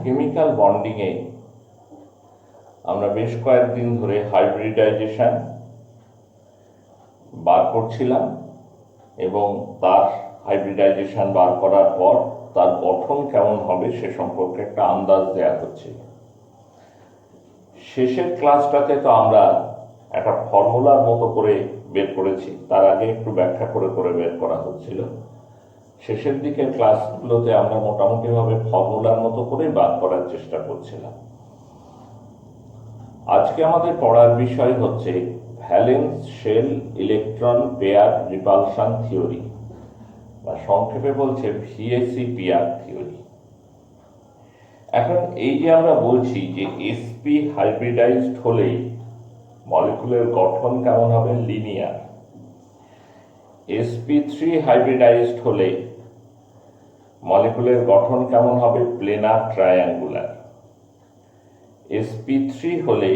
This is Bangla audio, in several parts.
কেমিক্যাল বন্ডিংয়ে আমরা বেশ কয়েকদিন ধরে হাইব্রিডাইজেশন বার করছিলাম এবং তার হাইব্রিডাইজেশন বার করার পর তার গঠন কেমন হবে সে সম্পর্কে একটা আন্দাজ দেওয়া হচ্ছিল। শেষের ক্লাসটাতে তো আমরা একটা ফর্মুলার মতো করে বের করেছি, তার আগে একটু ব্যাখ্যা করে করে বের করা হচ্ছিল। শেষের দিকের ক্লাসগুলোতে আমরা মোটামুটিভাবে ফর্মুলার মতো করে বার করার চেষ্টা করছিলাম। আজকে আমাদের পড়ার বিষয় হচ্ছে valence shell electron pair repulsion theory, বা সংক্ষেপে বলছে ভিএসই-পিআর থিওরি। এখন এই যে আমরা বলছি যে এসপি হাইব্রিডাইজড হলে মলিকুলের গঠন কেমন হবে, লিনিয়ার। sp3 হাইব্রিডাইজড হলে মলিকুলের গঠন কেমন হবে, প্লেনার ট্রায়াঙ্গুলার। sp3 হলে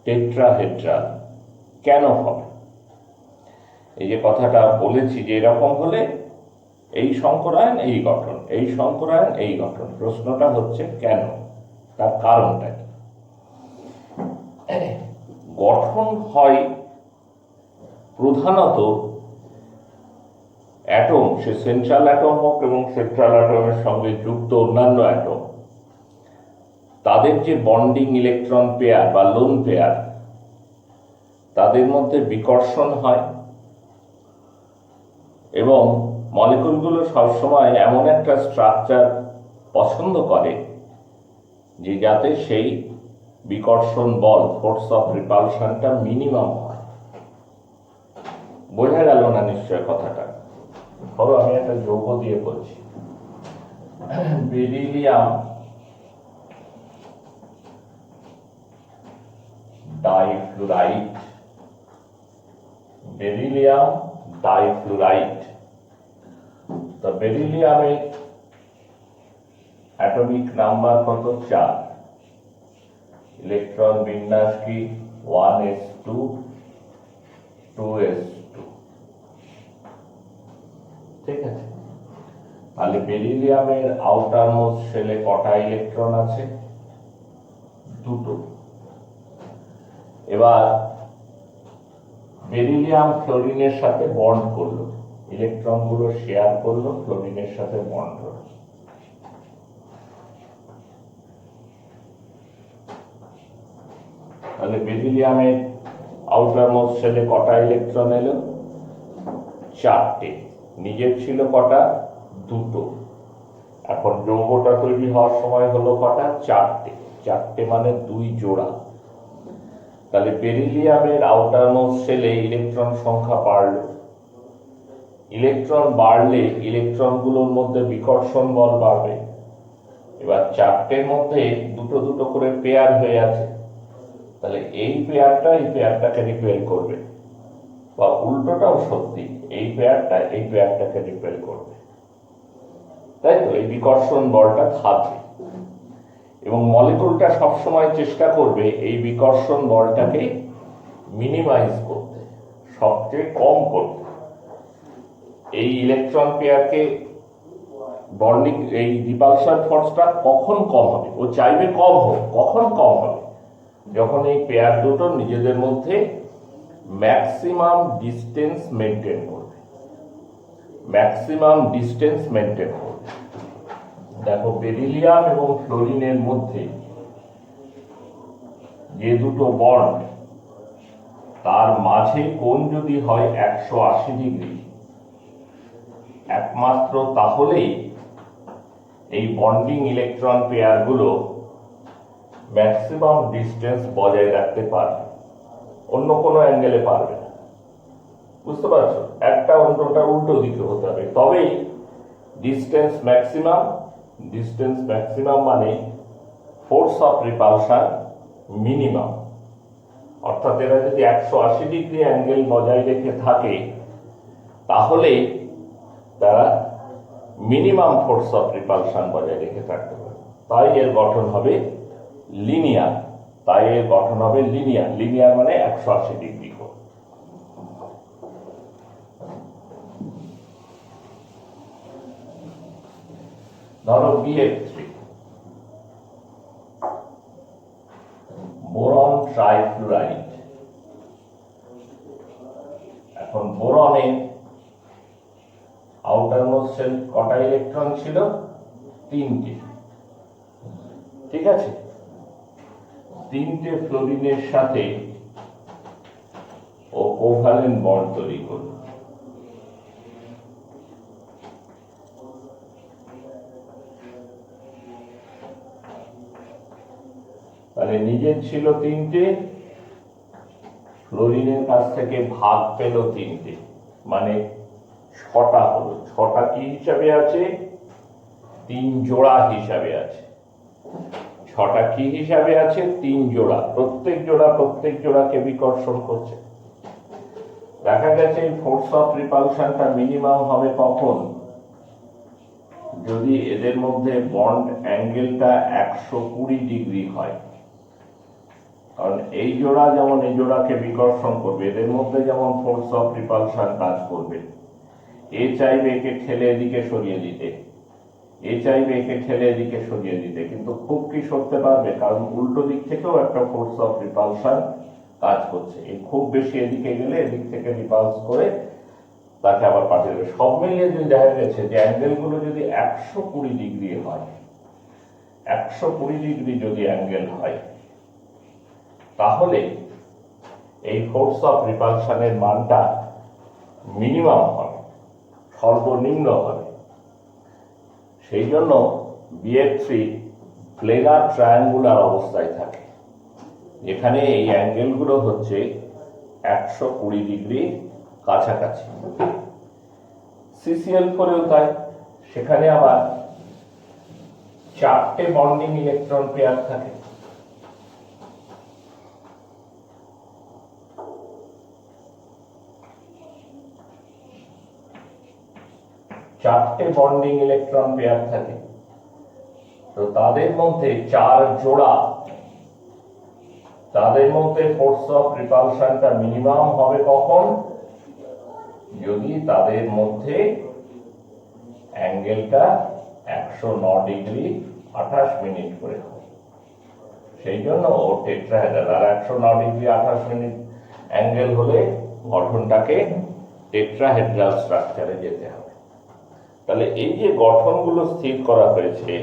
টেট্রাহেড্রাল। কেন হবে? এই যে কথাটা বলেছি যে এরকম হলে এই সংকরায়ন এই গঠন, এই সংকরায়ন এই গঠন। প্রশ্নটা হচ্ছে কেন, তার কারণটা কি? গঠন হয় প্রধানত অ্যাটম, সে সেন্ট্রাল অ্যাটম হোক এবং সেন্ট্রাল অ্যাটমের সঙ্গে যুক্ত অন্যান্য অ্যাটম, তাদের যে বন্ডিং ইলেকট্রন পেয়ার বা লোন পেয়ার, তাদের মধ্যে বিকর্ষণ হয় এবং মলিকুলগুলো সবসময় এমন একটা স্ট্রাকচার পছন্দ করে যে যাতে সেই বিকর্ষণ বল, ফোর্স অফ রিপালশনটা মিনিমাম হয়। বোঝা গেল না নিশ্চয় কথাটা? ধরো আমি একটা যৌগ দিয়ে বলছি, বেরিলিয়াম ডাইফ্লুরাইড, বেরিলিয়াম ডাইফ্লুরাইড। তো বেরিলিয়ামের অ্যাটমিক নাম্বার কত? 4। ইলেকট্রন বিন্যাস কি? 1s2 2s2। ঠিক আছে, তাহলে বেরিলিয়ামের আউটার মোস্ট শেলে কটা ইলেকট্রন আছে? 2টো। এবার বেরিলিয়াম ফ্লোরিনের সাথে বন্ড করলো, ইলেকট্রন গুলো শেয়ার করলো, ফ্লোরিনের সাথে বন্ড হলো। তাহলে বেরিলিয়ামের আউটার মোস্ট শেলে কটা ইলেকট্রন এলো? 4টে। নিজের ছিল কটা? 2টো। এখন যৌগটা তৈরি হওয়ার সময় হলো কটা? 4টে। 4টে মানে 2 জোড়া। তাহলে বেরিলিয়ামের আউটার মোস্ট শেলে ইলেকট্রন সংখ্যা বাড়ল। ইলেকট্রন বাড়লে ইলেকট্রনগুলোর মধ্যে বিকর্ষণ বল বাড়বে। এবার 4টের মধ্যে 2টো 2টো করে পেয়ার হয়ে আছে, তাহলে এই পেয়ারটা এই পেয়ারটাকে রিপেল করবে, বা উল্টোটাও সত্যি, এই পেয়ারটা এই পেয়ারটাকে রিপেল করবে। তাই তো, এই বিকর্ষণ বলটা থাকবে এবং মলিকুলটা সবসময় চেষ্টা করবে এই বিকর্ষণ বলটাকে মিনিমাইজ করতে, সবচেয়ে কম করতে। এই ইলেকট্রন পেয়ারকে বন্ডিং, এই রিপালশন ফোর্সটা কখন কম হবে? ও চাইবে কম হোক। কখন কম হবে? যখন এই পেয়ার দুটো নিজেদের মধ্যে ম্যাক্সিমাম ডিস্টেন্স মেনটেন করবে। ম্যাক্সিমাম ডিস্টেন্স মেনটেন করবে। দেখো, বেরিলিয়াম এবং ফ্লোরিনের মধ্যে যে দুটো বন্ড, তার মাঝে কোণ যদি হয় 180 ডিগ্রি, একমাত্র তাহলেই এই বন্ডিং ইলেকট্রন পেয়ারগুলো ম্যাক্সিমাম ডিস্টেন্স বজায় রাখতে পারবে, অন্য কোনো অ্যাঙ্গেলে পারবে না। বুঝতে পারছো? একটা অন্যটা উল্টো দিকে হতে হবে, তবেই ডিস্টেন্স ম্যাক্সিমাম। ডিস্টেন্স ম্যাক্সিমাম মানে ফোর্স অফ রিপালশন মিনিমাম। অর্থাৎ এরা যদি 180 ডিগ্রি অ্যাঙ্গেল বজায় রেখে থাকে, তাহলে তারা মিনিমাম ফোর্স অফ রিপালশন বজায় রেখে থাকতে পারে। তাই এর গঠন হবে লিনিয়ার। লিনিয়ার মানে 180 ডিগ্রি কোণ। ধরো BF3, ইলেকট্রন ছিল 3টে, ঠিক আছে। 3টে ফ্লোরিনের সাথে ও কোভ্যালেন্ট বন্ড তৈরি করল। তাহলে নিজের ছিল 3টে, ফ্লোরিনের কাছ থেকে ভাগ পেল 3টে, মানে 6টা হলো। 6টা কি হিসাবে আছে? 3 জোড়া হিসাবে আছে। 6টা কি হিসাবে আছে? 3 জোড়া। প্রত্যেক জোড়াকে বিকর্ষণ করছে। দেখা গেছে ফোর্স অফ রিপালশনটা মিনিমাম হবে কখন? যদি এদের মধ্যে বন্ড অ্যাঙ্গেলটা 120 ডিগ্রি হয়। কারণ এই জোড়া যেমন এই জোড়াকে বিকর্ষণ করবে, এদের মধ্যে যেমন ফোর্স অফ রিপালশন কাজ করবে। এ চাইবে একে ঠেলে এদিকে সরিয়ে দিতে, এ চাইবে একে ঠেলে এদিকে সরিয়ে দিতে, কিন্তু খুব কি সরতে পারবে? কারণ উল্টো দিক থেকেও একটা ফোর্স অফ রিপালশন কাজ করছে। এই খুব বেশি এদিকে গেলে এদিক থেকে রিপালস করে তাকে আবার পাঠিয়ে দেবে। সব মিলিয়ে যদি দেখা গেছে যে অ্যাঙ্গেলগুলো যদি 120 ডিগ্রি হয়, 120 ডিগ্রি যদি অ্যাঙ্গেল হয়, তাহলে এই ফোর্স অফ রিপালশনের মানটা মিনিমাম হবে, সর্বনিম্ন হবে। সেই জন্য BF3 প্লেনার ট্রায়াঙ্গুলার অবস্থায় থাকে, যেখানে এই অ্যাঙ্গেলগুলো হচ্ছে 120 ডিগ্রি কাছাকাছি। CCl4এও তাই, সেখানে আবার 4টে বন্ডিং ইলেকট্রন পেয়ার থাকে। তো তাদের মধ্যে 4 জোড়া, তাদের মধ্যে ফোর্স অফ রিপালশনটা মিনিমাম হবে কখন? যদি তাদের মধ্যে অ্যাঙ্গেলটা 109 ডিগ্রি 28 মিনিট করে হয়। সেই জন্য ও টেট্রাহেড্রাল। আর 109 ডিগ্রি 28 মিনিট অ্যাঙ্গেল হলে গঠনটাকে টেট্রাহেড্রাল স্ট্রাকচারে যেতে হবে। তাহলে এই যে গঠনগুলো স্থির করা হয়েছে,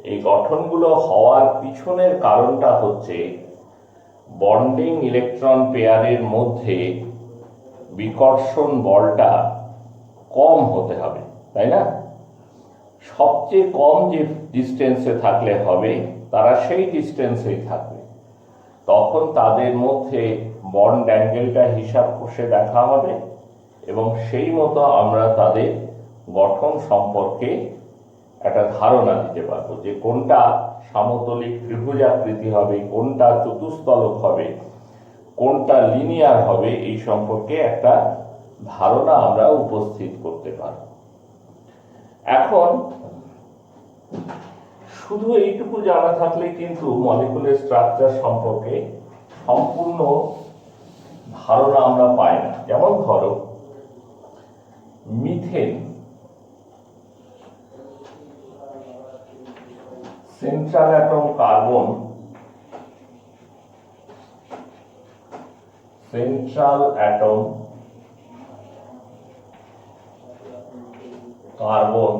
এই গঠনগুলো হওয়ার পিছনের কারণটা হচ্ছে বন্ডিং ইলেকট্রন পেয়ারের মধ্যে বিকর্ষণ বলটা কম হতে হবে, তাই না? সবচেয়ে কম যে ডিস্টেন্সে থাকলে হবে, তারা সেই ডিস্টেন্সেই থাকবে। তখন তাদের মধ্যে বন্ড অ্যাঙ্গেলটা হিসাব কষে দেখা হবে এবং সেই মতো আমরা তাদের গঠন সম্পর্কে একটা ধারণা দিতে পারবো যে কোনটা সমতলিক ত্রিভুজাকৃতি হবে, কোনটা চতুস্তলক হবে, কোনটা লিনিয়ার হবে, এই সম্পর্কে একটা ধারণা আমরা উপস্থিত করতে পারব। এখন শুধু এইটুকু জানা থাকলে কিন্তু মলিকুলার স্ট্রাকচার সম্পর্কে সম্পূর্ণ ধারণা আমরা পাই না। যেমন ধরো methane, central atom carbon, central atom carbon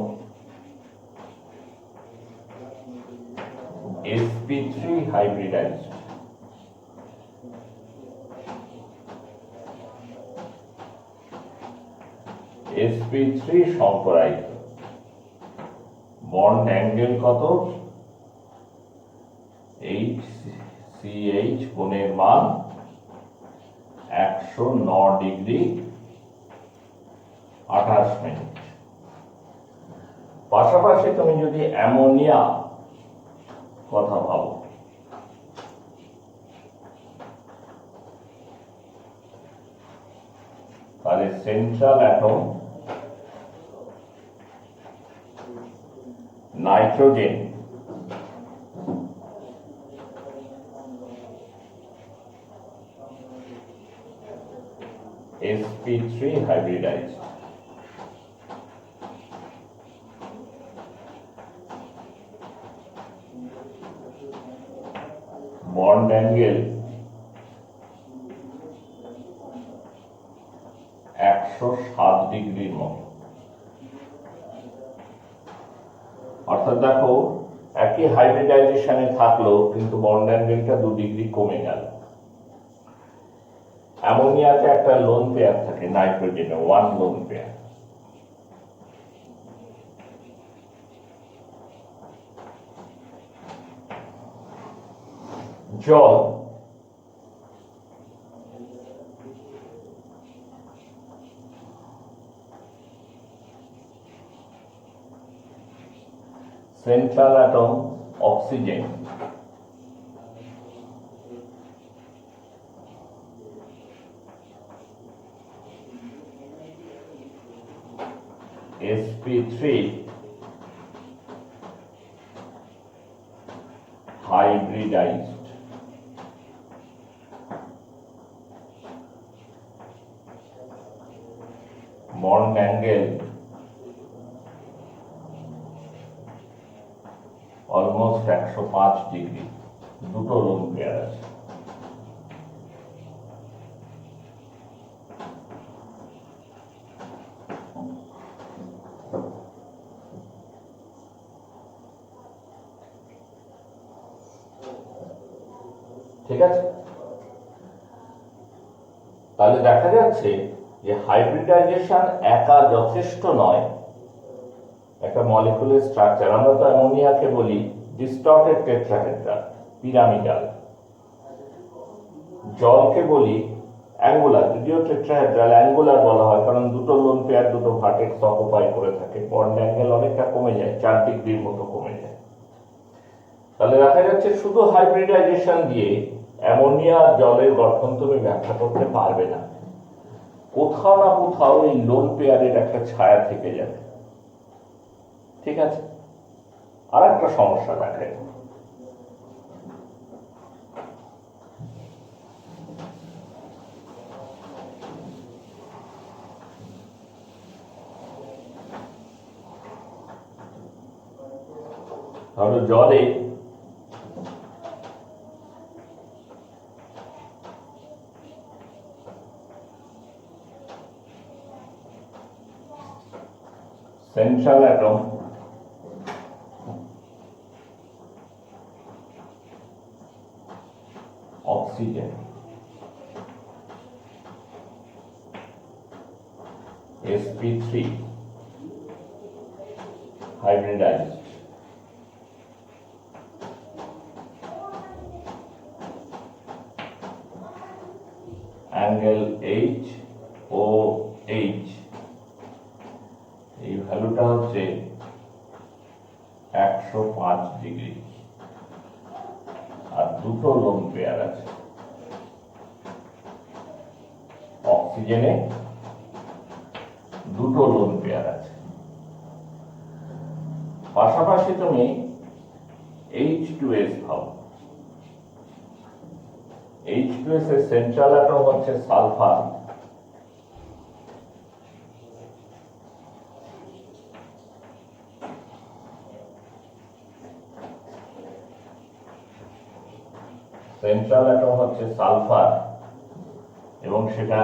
sp3 hybridized, sp3 সংকরায়িত। বন্ড অ্যাঙ্গেল কত? HCH কোণের মান 109 ডিগ্রি 28 মিনিট। পাশাপাশি তুমি যদি অ্যামোনিয়া কথা ভাবো, তাহলে central atom nitrogen sp3 hybridized, bond angle 107 ডিগ্রির মতো। অর্থাৎ দেখো একই হাইব্রিডাইজেশনে থাকলো কিন্তু বন্ড অ্যাঙ্গেলটা 2 ডিগ্রি কমে গেল। অ্যামোনিয়াতে একটা লোন পেয়ার থাকে, নাইট্রোজেনে 1 লোন পেয়ার। জল central atom oxygen, sp3 hybridized, bond angle almost 105 degree, দুটো লোন পেয়ার আছে। ঠিক আছে, তাহলে দেখা যাচ্ছে যে হাইব্রিডাইজেশন একা যথেষ্ট নয় একটা মলিকুলার স্ট্রাকচার। আমরা তো অ্যামোনিয়াকে বলি ডিস্টর্টেড টেট্রাহেড্রাল, পিরামিডাল। জলকে বলি অ্যাঙ্গুলার, যদিও টেট্রাহেড্রাল, অ্যাঙ্গুলার বলা হয় কারণ দুটো লোন পেয়ার দুটো ভার্টেক্স অকুপাই করে থাকে, বন্ড অ্যাঙ্গেল অনেকটা কমে যায়, 4 ডিগ্রির মতো কমে যায়। তাহলে দেখা যাচ্ছে শুধু হাইব্রিডাইজেশন দিয়ে অ্যামোনিয়া জলের গঠন তুমি ব্যাখ্যা করতে পারবে না, কোথাও না কোথাও এই লোন পেয়ারের একটা ছায়া থেকে যাবে। ঠিক আছে, আর একটা সমস্যা দেখে, ধরো জলে central atom oxygen, sp3 hybridized, angle HOH, এই ভ্যালুটা হচ্ছে 105 ডিগ্রি, আর দুটো লোন পেয়ার আছে। অক্সিজেনে দুটো লোন পেয়ার আছে। পাশাপাশি তুমি H2S ভাব, H2S এর সেন্ট্রাল অ্যাটম হচ্ছে সালফার, সেন্ট্রাল অ্যাটম হচ্ছে সালফার এবং সেটা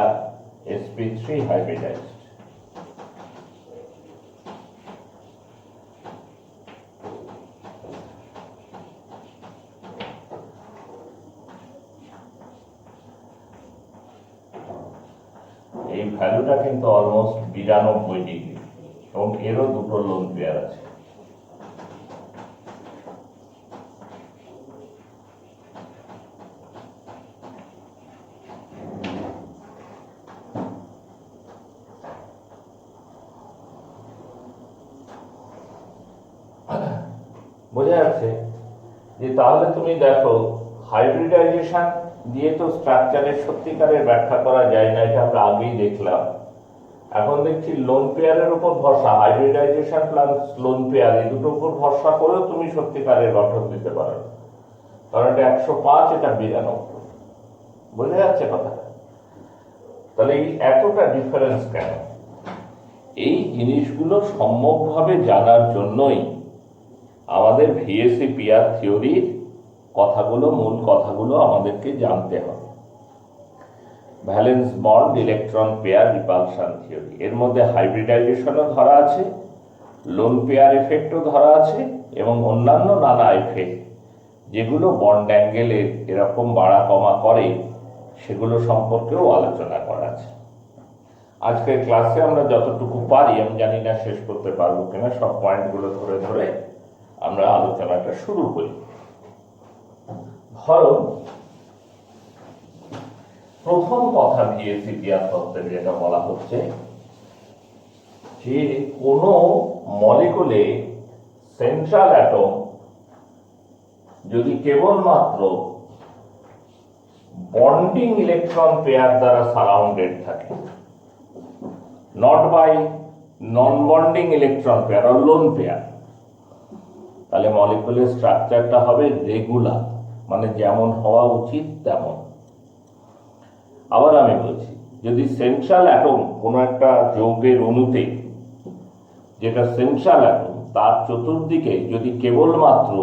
sp3 হাইব্রিডাইজড। এই ভ্যালুটা কিন্তু অলমোস্ট 92 ডিগ্রি এবং এরও দুটো লোন পেয়ার আছে। বোঝা যাচ্ছে যে তাহলে তুমি দেখো হাইব্রিডাইজেশন দিয়ে তো স্ট্রাকচারের সত্যিকারের ব্যাখ্যা করা যায় না, এটা আমরা আগেই দেখলাম। এখন দেখছি লোন পেয়ারের উপর ভরসা, হাইব্রিডাইজেশন প্লাস লোন পেয়ার, এই দুটোর উপর ভরসা করেও তুমি সত্যিকারের গঠন দিতে পারো, কারণ এটা 105, এটা 92। বোঝা যাচ্ছে কথাটা? তাহলে এই এতটা ডিফারেন্স কেন? এই জিনিসগুলো সম্যকভাবে জানার জন্যই আমাদের ভিএসি পিআর থিওরির কথাগুলো, মূল কথাগুলো আমাদেরকে জানতে হবে। Valence bond electron pair repulsion theory, এর মধ্যে হাইব্রিডাইজেশনও ধরা আছে, লোন পেয়ার এফেক্টও ধরা আছে এবং অন্যান্য নানা এফেক্ট যেগুলো বন্ড অ্যাঙ্গেলের এরকম বাড়া কমা করে সেগুলো সম্পর্কেও আলোচনা করা আছে। আজকের ক্লাসে আমরা যতটুকু পারি, আমি জানি না শেষ করতে পারবো কিনা, সব পয়েন্টগুলো ধরে ধরে আমরা আলোচনাটা শুরু করি। ধরো প্রথম কথা ভিএসি পিয়ার তত্ত্বের যেটা বলা হচ্ছে যে কোনো মলিকুলে সেন্ট্রাল অ্যাটম যদি কেবলমাত্র বন্ডিং ইলেকট্রন পেয়ার দ্বারা সারাউন্ডেড থাকে, not by non bonding electron pair আর লোন পেয়ার, তাহলে মলিকুলের স্ট্রাকচারটা হবে রেগুলার, মানে যেমন হওয়া উচিত তেমন। আবার আমি বলছি, যদি সেন্ট্রাল অ্যাটম কোনো একটা যৌগের অণুতে, যেটা সেন্ট্রাল অ্যাটম, তার চতুর্দিকে যদি কেবলমাত্র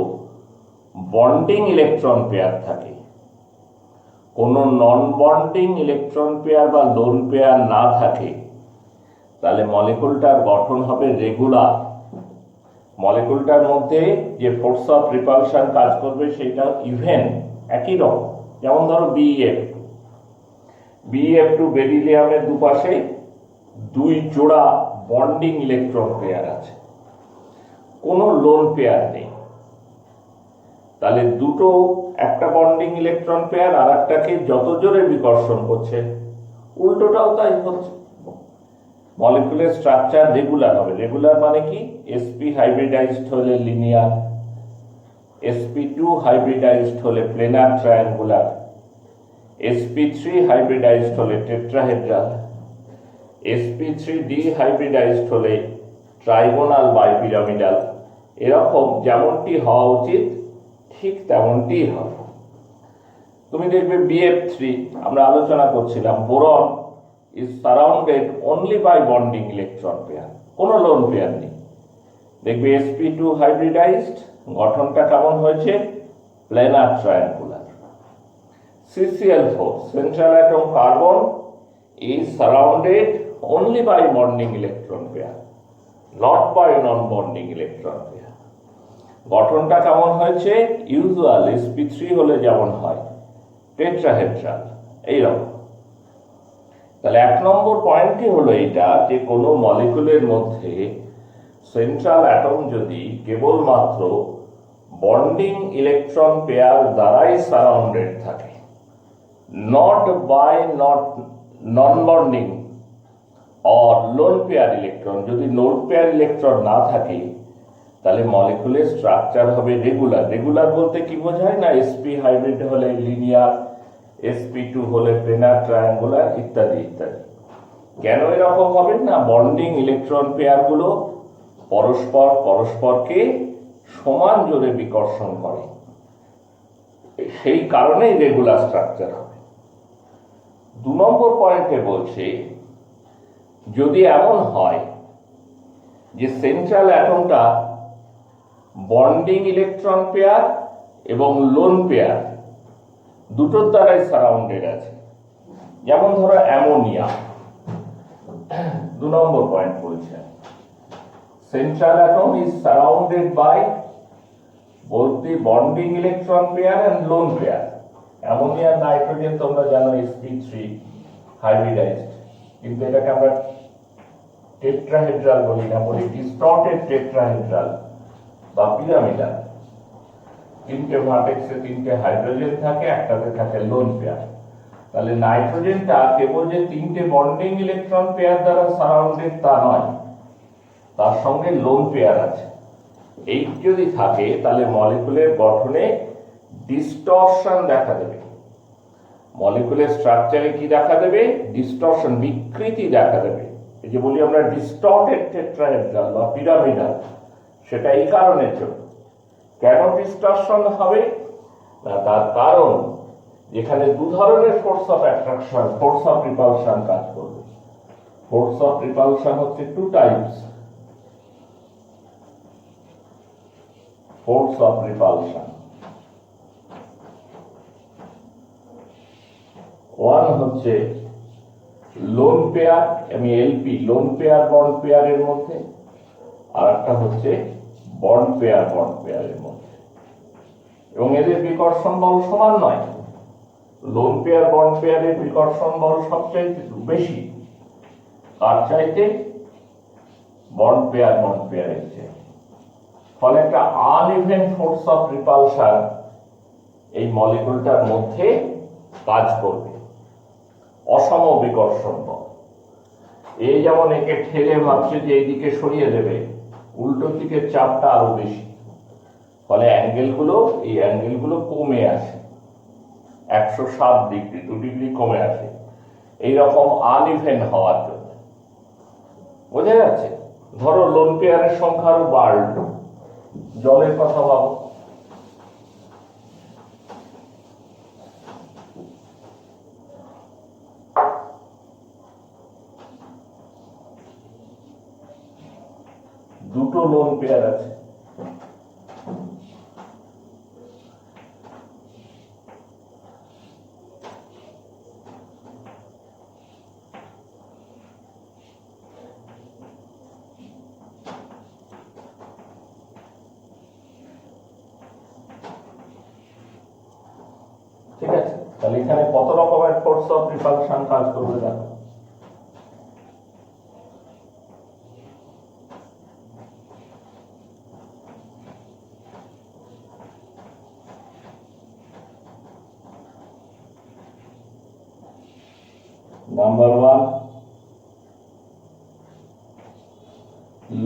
বন্ডিং ইলেকট্রন পেয়ার থাকে, কোনো নন বন্ডিং ইলেকট্রন পেয়ার বা লোন পেয়ার না থাকে, তাহলে মলিকুলটার গঠন হবে রেগুলার। মলিকুলটার মধ্যে যে ফোর্স অফ রিপালশন কাজ করবে সেটা ইভেন একই রকম। যেমন ধরো BeF2 বেরিলিয়ামের দুপাশে দুই জোড়া বন্ডিং ইলেকট্রন পেয়ার আছে, কোনো লোন পেয়ার নেই, তাহলে দুটো, একটা বন্ডিং ইলেকট্রন পেয়ার আর একটাকে যত জোরে বিকর্ষণ করছে, উল্টোটাও তাই হচ্ছে। মলিকুলার স্ট্রাকচার রেগুলার হবে। রেগুলার মানে কি? sp হাইব্রিডাইজড হলে লিনিয়ার, sp2 হাইব্রিডাইজড হলে প্লেনার ট্রায়াঙ্গুলার, sp3 হাইব্রিডাইজড হলে টেট্রাহেড্রাল, sp3d হাইব্রিডাইজড হলে ট্রাইগোনাল বাইপিরামিডাল। এরকম যেমনটি হওয়া উচিত ঠিক তেমনটি হবে। তুমি দেখবে BF3, আমরা আলোচনা করছিলাম, boron is surrounded only by bonding electron pair, কোনো লোন পেয়ার নেই। দেখবে sp2 হাইব্রিডাইজড, গঠনটা কেমন হয়েছে? Planer triangular. CCl4, central atom carbon, is surrounded only by bonding electron pair, not by non-bonding electron pair. গঠনটা কেমন হয়েছে? ইউজুয়াল sp3 হলে যেমন হয়, টেট্রাহেড্রাল, এইরকম। তাহলে এক নম্বর পয়েন্টই হলো এইটা, যে কোনো মলিকুলের মধ্যে সেন্ট্রাল অ্যাটম যদি কেবলমাত্র বন্ডিং ইলেকট্রন পেয়ার দ্বারাই সারাউন্ডেড থাকে, not known bonding or lone pair electron, যদি লোন পেয়ার ইলেকট্রন না থাকে, তাহলে মলিকুলের স্ট্রাকচার হবে রেগুলার। রেগুলার বলতে কি বোঝায়? না sp হাইব্রিড হলে লিনিয়ার, sp2 হলে প্লেনার ট্রায়াঙ্গুলার, ইত্যাদি ইত্যাদি। কেন এরকম হবে? না বন্ডিং ইলেকট্রন পেয়ারগুলো পরস্পরকে সমান জোরে বিকর্ষণ করে, সেই কারণেই রেগুলার স্ট্রাকচার হবে। 2 নম্বর পয়েন্টে বলছে, যদি এমন হয় যে সেন্ট্রাল অ্যাটমটা বন্ডিং ইলেকট্রন পেয়ার এবং লোন পেয়ার দুটোর দ্বারাই সারাউন্ডেড আছে, যেমন ধরো অ্যামোনিয়া। 2 নম্বর পয়েন্ট বলছে, central atom is surrounded by both the bonding electron pair and lone pair. Ammonia nitrogen তোমরা জানো sp3 হাইব্রিডাইজড, কিন্তু এটাকে আমরা টেট্রাহেড্রাল বলি না, বলি ডিস্টর্টেড টেট্রাহেড্রাল বা পিরামিডাল। 3টে ভার্টেক্সে 3টে হাইড্রোজেন থাকে, একটাতে থাকে লোন পেয়ার। তাহলে নাইট্রোজেনটা কেবল যে 3টে বন্ডিং ইলেকট্রন পেয়ার দ্বারা সারাউন্ডেড তা নয়, তার সঙ্গে লোন পেয়ার আছে। এই যদি থাকে তাহলে মলিকুলের গঠনে ডিস্টরশন দেখা দেবে, মলিকুলের স্ট্রাকচারে কি দেখা দেবে? ডিস্টরশন, বিকৃতি দেখা দেবে। এই যে বলি আমরা ডিস্টর্টেড টেট্রাহেড্রাল বা পিরামিডাল, সেটা এই কারণের জন্য। কেন ডিস্টরশন হবে? না তার কারণ যেখানে 2 ধরনের force of attraction, force of repulsion কাজ করবে। ফোর্স অফ রিপালশন হচ্ছে 2 types. Force of repulsion, one হচ্ছে লোন পেয়ার, আমি এলপি, লোন পেয়ার বন্ড পেয়ারের মধ্যে, আর একটা হচ্ছে বন্ড পেয়ারের মধ্যে, এবং এদের বিকর্ষণ বল সমান নয়। লোন পেয়ার বন্ড পেয়ারের বিকর্ষণ বল সবচাইতে বেশি, তার চাইতে বন্ড পেয়ারের চেয়ে। ফলে একটা আনইভেন ফোর্স অফ রিপালশন এই মলিকুলটার মধ্যে কাজ করবে, অসম বিকর্ষণ বল। এই যেমন একে ঠেলে ভাবছে যে এইদিকে সরিয়ে দেবে, উল্টো দিকের চাপটা আরো বেশি, ফলে এই অ্যাঙ্গেলগুলো কমে আসে, 107 ডিগ্রি, 2 ডিগ্রি কমে আসে এইরকম আনইভেন হওয়ার জন্য। বোঝা যাচ্ছে? ধরো লোন পেয়ারের সংখ্যা আরো বাড়ল, জলের কথা ভাবো, দুটো লোন পেয়ার আছে, ঠিক আছে? তাহলে এখানে কত রকমের ফোর্স অফ রিপালশন কাজ করবে দেখো। নাম্বার 1,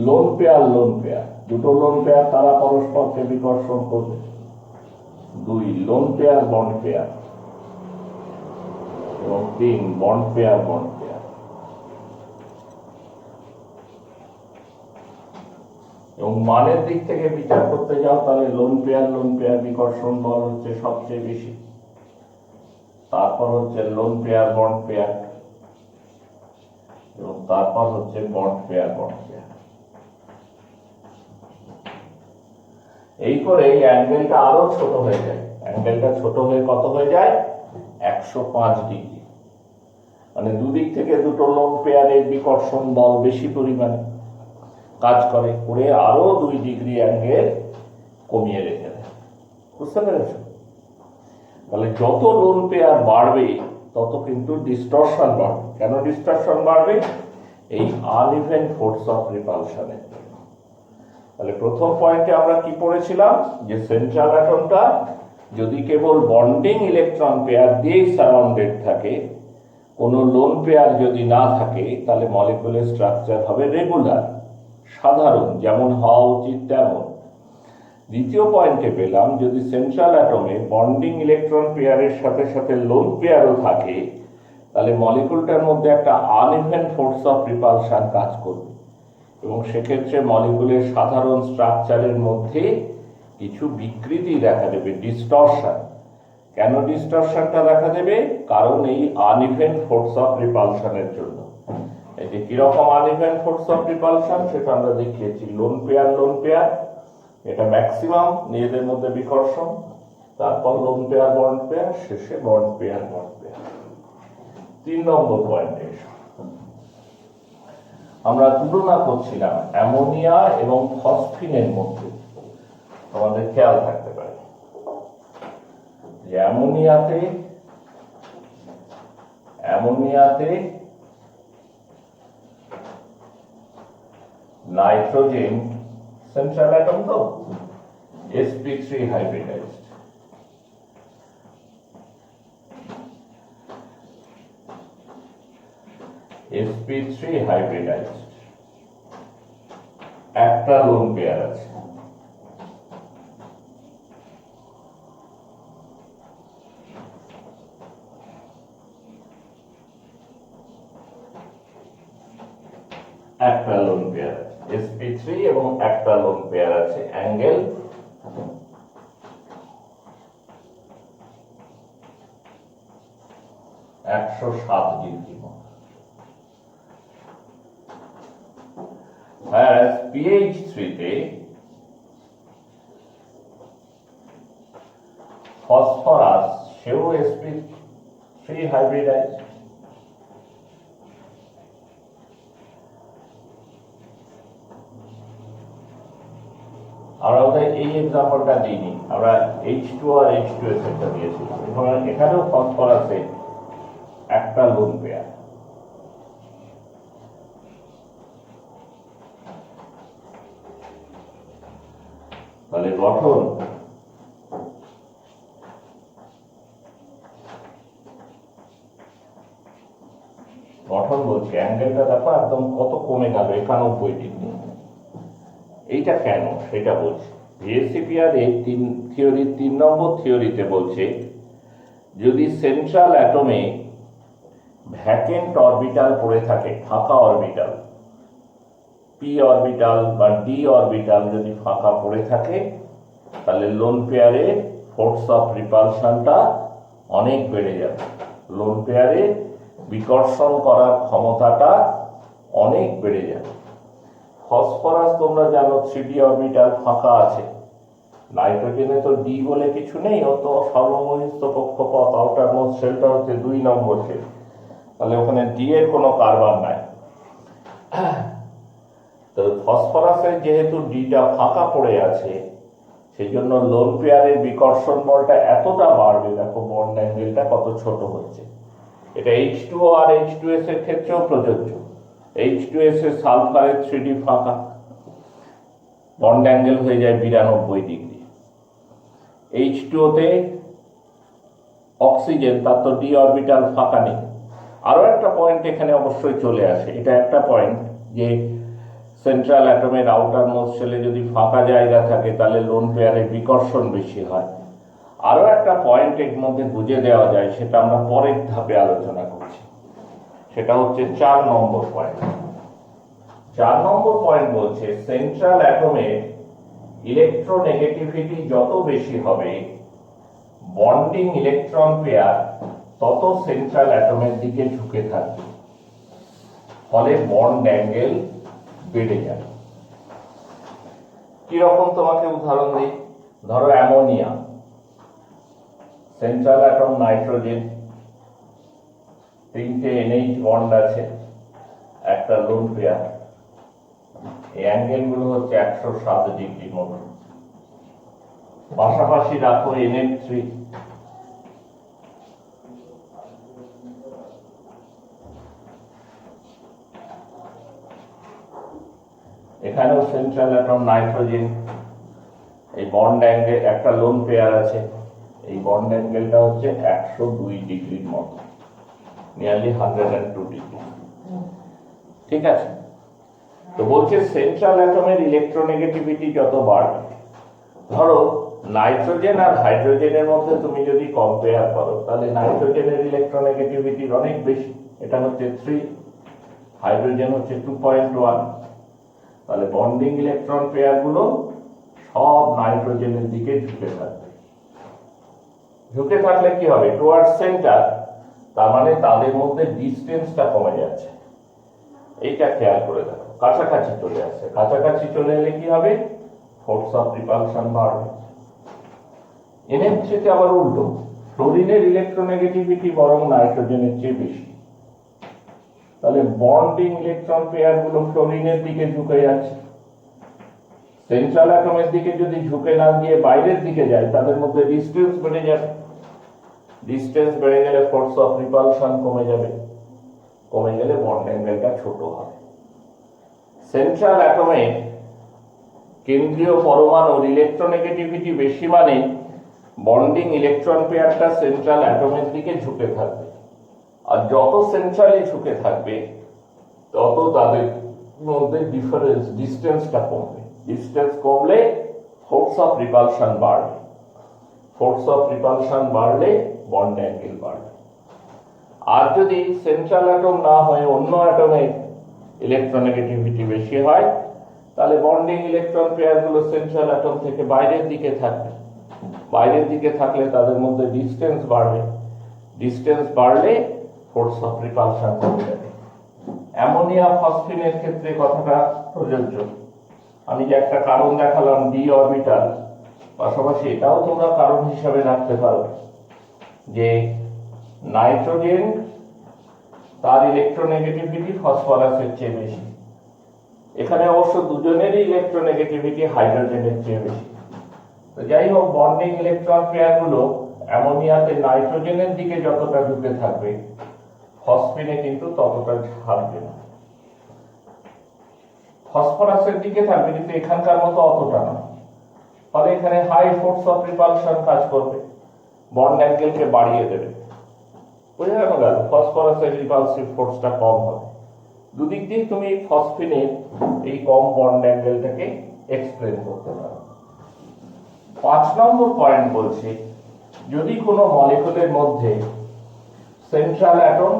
লোন পেয়ার, দুটো লোন পেয়ার তারা পরস্পরকে বিকর্ষণ করবে। 2, লোন পেয়ার বন্ড পেয়ার, এবং 3, বন্ড পেয়ার। এবং মানের দিক থেকে বিচার করতে যাও তাহলে লোন পেয়ার বিকর্ষণ বল হচ্ছে সবচেয়ে বেশি, তারপর হচ্ছে লোন পেয়ার বন্ড পেয়ার, এবং তারপর হচ্ছে বন্ড পেয়ার। এই করে এই অ্যাঙ্গেলটা আরো ছোট হয়ে যায়, অ্যাঙ্গেলটা ছোট হয়ে কত হয়ে যায়? 105 ডিগ্রি। মানে দুদিক থেকে দুটো লোন পেয়ারের বিকর্ষণ বল বেশি পরিমাণে কাজ করে আরো 2 ডিগ্রি অ্যাঙ্গেল কমিয়ে রেখে দেয়। বুঝতে পেরেছ? তাহলে যত লোন পেয়ার বাড়বে তত কিন্তু ডিস্টরশন বাড়বে। কেন ডিস্টরশন বাড়বে? এই আনইভেন ফোর্স অফ রিপালশনের জন্য। তাহলে প্রথম পয়েন্টে আমরা কি পড়েছিলাম? যে সেন্ট্রাল অ্যাটমটা যদি কেবল বন্ডিং ইলেকট্রন পেয়ার দিয়েই সারাউন্ডেড থাকে, কোনো লোন পেয়ার যদি না থাকে, তাহলে মলিকুলার স্ট্রাকচার হবে রেগুলার, সাধারণ, যেমন হওয়া উচিত তেমন। দ্বিতীয় পয়েন্টে পেলাম যদি সেন্ট্রাল অ্যাটমে বন্ডিং ইলেকট্রন পেয়ারের সাথে সাথে লোন পেয়ারও থাকে, তাহলে মলিকুলটার মধ্যে একটা আনইভেন ফোর্স অফ রিপালশন কাজ করবে, এবং সেক্ষেত্রে মলিকুলের সাধারণ স্ট্রাকচারের মধ্যে কিছু বিকৃতি দেখা দেবে, ডিস্টরশন। কেন ডিস্টরশনটা দেখা দেবে? কারণ এই আনইভেন ফোর্স অফ রিপালশনের জন্য। এই যে কিরকম আনইভেন ফোর্স অফ রিপালশন সেটা আমরা দেখিয়েছি। লোন পেয়ার এটা ম্যাক্সিমাম নিজেদের মধ্যে বিকর্ষণ, তারপর লোন পেয়ার বন্ড পেয়ার, শেষে বন্ড পেয়ার। 3 নম্বর পয়েন্টে আমরা তুলনা করছিলাম অ্যামোনিয়া এবং ফসফিনের মধ্যে। আমাদের খেয়াল থাকতে পারে যে অ্যামোনিয়াতে নাইট্রোজেন সেন্ট্রাল অ্যাটম তো sp3 হাইব্রিডাইজড, একটা লোন পেয়ার আছে। একটা লোন পেয়ার আছে sp3 এবং একটা লোন পেয়ার আছে, অ্যাঙ্গেল 107 ডিগ্রি। pH3 তে ফসফরাস সেও sp3 হাইব্রিডাইজড, আমরা ওদের এই এক্সাম্পলটা দিইনি, আমরা H2 আর H2S একটা দিয়েছিলাম। এখানেও ফসফরাসে একটা লোন পেয়ার। তাহলে গঠন বলছে অ্যাঙ্গেলটা দেখো একদম কত কমে গেল, 91 ডিগ্রি। এইটা কেন সেটা বলছি। ভিএসসিপিআর এই থিওরির 3 নম্বর থিওরিতে বলছে যদি সেন্ট্রাল অ্যাটমে ভ্যাকেন্ট অরবিটাল পড়ে থাকে, ফাঁকা অরবিটাল, পি অরবিটাল বা ডি অরবিটাল যদি ফাঁকা পড়ে থাকে, তাহলে লোন পেয়ারে ফোর্স অফ রিপালশনটা অনেক বেড়ে যাবে। লোন পেয়ারে বিকর্ষণ করার ক্ষমতাটা অনেক বেড়ে যাবে। ফসফরাস তোমরা জানো 3D অরবিটাল ফাঁকা আছে, নাইট্রোজেনে তো ডি বলে কিছু নেই, ও তো সর্ববহিস্থ কক্ষপথ, আউটার মোস্ট শেলটা হচ্ছে 2 নম্বর শেল, তাহলে ওখানে ডি এর কোনো কার্বন নাই। তো ফসফরাসের যেহেতু ডিটা ফাঁকা পড়ে আছে, সেই জন্য লোন পেয়ারের বিকর্ষণ বলটা এতটা বাড়বে, দেখো বন্ড অ্যাঙ্গেলটা কত ছোট হচ্ছে। এটা H2O আর H2S এর ক্ষেত্রেও প্রযোজ্য। H2S এর সালফারের 3D ফাঁকা, বন্ড অ্যাঙ্গেল হয়ে যায় 92 ডিগ্রি। H2O তে অক্সিজেন, তার তো ডি অরবিটাল ফাঁকা নেই। আরো একটা পয়েন্ট এখানে অবশ্যই চলে আসে, এটা একটা পয়েন্ট যে সেন্ট্রাল অ্যাটমের আউটার মোস্ট শেলে যদি ফাঁকা জায়গা থাকে তাহলে লোন পেয়ারের বিকর্ষণ বেশি হয়। আরো একটা পয়েন্ট এর মধ্যে বুঝে দেওয়া যায়, সেটা আমরা পরের ধাপে আলোচনা করছি। সেটা হচ্ছে 4 নম্বর পয়েন্ট। 4 নম্বর পয়েন্ট বলছে সেন্ট্রাল অ্যাটমের ইলেকট্রোনেগেটিভিটি যত বেশি হবে, বন্ডিং ইলেকট্রন পেয়ার তত সেন্ট্রাল অ্যাটমের দিকে ঝুঁকে থাকবে, ফলে বন্ড অ্যাঙ্গেল বেড়ে যাবে। কিরকম তোমাকে উদাহরণ দিই, ধরো অ্যামোনিয়া, সেন্ট্রাল অ্যাটম নাইট্রোজেন, 3টে NH বন্ড আছে, একটা লোন পেয়ার, এই অ্যাঙ্গেল গুলো হচ্ছে 107 ডিগ্রি মতো। পাশাপাশি রাখো NH3, এখানেও সেন্ট্রাল অ্যাটম নাইট্রোজেন, এই বন্ড অ্যাঙ্গেল একটা লোন পেয়ার আছে, এই বন্ড অ্যাঙ্গেলটা হচ্ছে 102 ডিগ্রির মতো, নিয়ারলি 102 ডিগ্রি। ঠিক আছে, তো বলছে সেন্ট্রাল অ্যাটমের ইলেকট্রোনেগেটিভিটি যত বাড়বে, ধরো নাইট্রোজেন আর হাইড্রোজেনের মধ্যে তুমি যদি কম্পেয়ার করো, তাহলে নাইট্রোজেনের ইলেকট্রোনেগেটিভিটি অনেক বেশি, এটা হচ্ছে 3, হাইড্রোজেন হচ্ছে 2.1, তাহলে বন্ডিং ইলেকট্রন পেয়ার গুলো সব নাইট্রোজেনের দিকে ঝুঁকে থাকবে। ঝুঁকে থাকলে কি হবে, টুয়ার্ড সেন্টার, তার মানে তাদের মধ্যে ডিস্টেন্সটা কমে যাচ্ছে। এইটা খেয়াল করে দেখো, কাছাকাছি চলে আসছে, কাছাকাছি চলে এলে কি হবে, ফোর্স অফ রিপালশন বাড়বে। NH3 তে আবার উল্টো, ফ্লোরিনের ইলেকট্রোনেগেটিভিটি বরং নাইট্রোজেনের চেয়ে বেশি, তাহলে বন্ডিং ইলেকট্রন পেয়ার গুলো ফ্লোরিনের দিকে ঝুঁকে যাচ্ছে। সেন্ট্রাল অ্যাটমের দিকে যদি ঝুঁকে না গিয়ে বাইরের দিকে যায়, তাদের মধ্যে ডিস্টেন্স বেড়ে যাবে। ডিস্টেন্স বেড়ে গেলে ফোর্স অফ রিপালশন কমে যাবে, কমে গেলে বন্ড অ্যাঙ্গেলটা ছোট হবে। সেন্ট্রাল অ্যাটমে কেন্দ্রীয় পরমাণুর ইলেকট্রোনেগেটিভিটি বেশি, মানে বন্ডিং ইলেকট্রন পেয়ারটা সেন্ট্রাল অ্যাটমের দিকে ঝুঁকে থাকবে, আর যত সেন্ট্রালি ঝুঁকে থাকবে তত তাদের মধ্যে ডিফারেন্স, ডিস্টেন্সটা কমবে। ডিস্টেন্স কমলে ফোর্স অফ রিপালশন বাড়বে, ফোর্স অফ রিপালশন বাড়লে বন্ড অ্যাঙ্গেল বাড়বে। আর যদি সেন্ট্রাল অ্যাটম না হয়ে অন্য অ্যাটমের ইলেকট্রোনেগেটিভিটি বেশি হয়, তাহলে বন্ডিং ইলেকট্রন পেয়ার গুলো সেন্ট্রাল অ্যাটম থেকে বাইরের দিকে থাকবে, বাইরের দিকে থাকলে তাদের মধ্যে ডিস্টেন্স বাড়বে, ডিস্টেন্স বাড়লে ফোর্স অফ রিপালশন কমে যাবে। অ্যামোনিয়া ফসফিনের ক্ষেত্রে কথাটা প্রযোজ্য। আমি যে একটা কারণ দেখালাম ডি অরবিটাল, পাশাপাশি এটাও তোমরা কারণ হিসাবে রাখতে পারো যে নাইট্রোজেন, তার ইলেকট্রোনেগেটিভিটি ফসফরাসের চেয়ে বেশি, এখানে অবশ্য দুজনেরই ইলেকট্রোনেগেটিভিটি হাইড্রোজেনের চেয়ে বেশি। তো যাই হোক, বন্ডিং ইলেকট্রন পেয়ার গুলো অ্যামোনিয়াতে নাইট্রোজেনের দিকে যতটা ঝুঁকে থাকবে, ফসফিনে কিন্তু ততটা থাকবে না। ফসফরাসের দিকে থাকবে, কিন্তু এখানকার মতো অতটা না। ফলে এখানে হাই ফোর্স অফ রিপালশন কাজ করবে, বন্ড অ্যাঙ্গেলকে বাড়িয়ে দেবে। বুঝে গেল? ফসফরাসের রিপালসিভ ফোর্সটা কম হবে। দুদিক দিয়ে তুমি ফসফিনের এই কম বন্ড অ্যাঙ্গেলটাকে এক্সপ্লেন করতে পারো। 5 নম্বর পয়েন্ট বলছে, যদি কোনো মলিকুলের মধ্যে সেন্ট্রাল অ্যাটম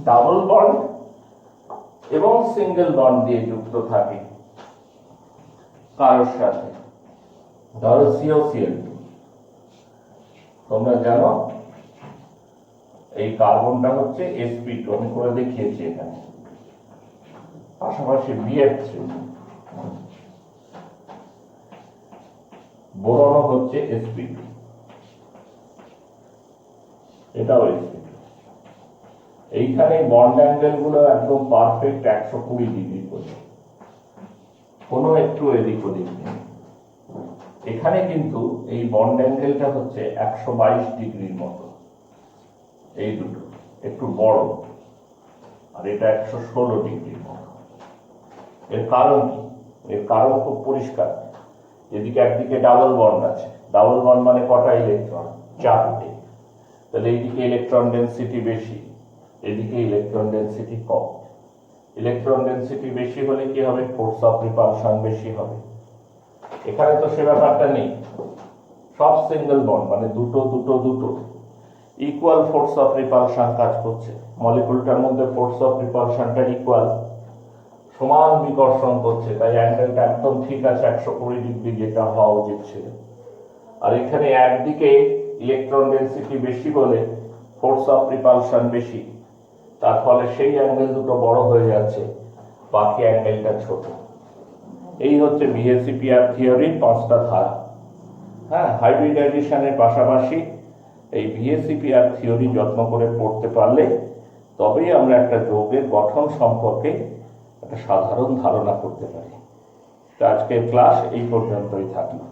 ডাবল বন্ড এবং সিঙ্গেল বন্ড দিয়ে যুক্ত থাকে কারোর সাথে, ধরো COCl2, তোমরা জানো এই কার্বনটা হচ্ছে sp2, আমি করে দেখিয়েছি এখানে, পাশাপাশি BF3, বোরন হচ্ছে sp2, এটাও sp2। এইখানে বন্ড অ্যাঙ্গেল গুলো একদম পারফেক্ট 120 ডিগ্রি করে, কোনো একটু এদিক ওদিক নেই। এখানে কিন্তু এই বন্ড অ্যাঙ্গেলটা হচ্ছে 122 ডিগ্রির মতো, এই দুটো একটু বড়, আর এটা 116 ডিগ্রির মতো। এর কারণ কি? এর কারণ খুব পরিষ্কার। এদিকে একদিকে ডাবল বন্ড আছে, ডাবল বন্ড মানে কটা ইলেকট্রন? 4টে। তাহলে এইদিকে ইলেকট্রন ডেন্সিটি বেশি, এদিকে ইলেকট্রন ডেন্সিটি কম। ইলেকট্রন ডেন্সিটি বেশি হলে কি হবে? ফোর্স অফ রিপালশন বেশি হবে। এখানে তো সে ব্যাপারটা নেই, সব সিঙ্গেল বন্ড, মানে দুটো দুটো দুটো ইকুয়াল ফোর্স অফ রিপালশন কাজ করছে। মলিকুলটার মধ্যে ফোর্স অফ রিপালশনটা ইকুয়াল, সমান বিকর্ষণ করছে, তাই অ্যাঙ্গেলটা একদম ঠিক আছে, 120 ডিগ্রি, যেটা হওয়া উচিত ছিল। আর এখানে একদিকে ইলেকট্রন ডেন্সিটি বেশি বলে ফোর্স অফ রিপালশন বেশি, তার ফলে সেই অ্যাঙ্গেল দুটো বড় হয়ে যাচ্ছে, বাকি অ্যাঙ্গেলটা ছোট। এই হচ্ছে VSEPR থিওরির 5টা ধারা। হ্যাঁ, হাইব্রিডাইজেশনের পাশাপাশি এই VSEPR থিওরি যত্ন করে পড়তে পারলে তবেই আমরা একটা যৌগের গঠন সম্পর্কে একটা সাধারণ ধারণা করতে পারি। তো আজকের ক্লাস এই পর্যন্তই থাকলো।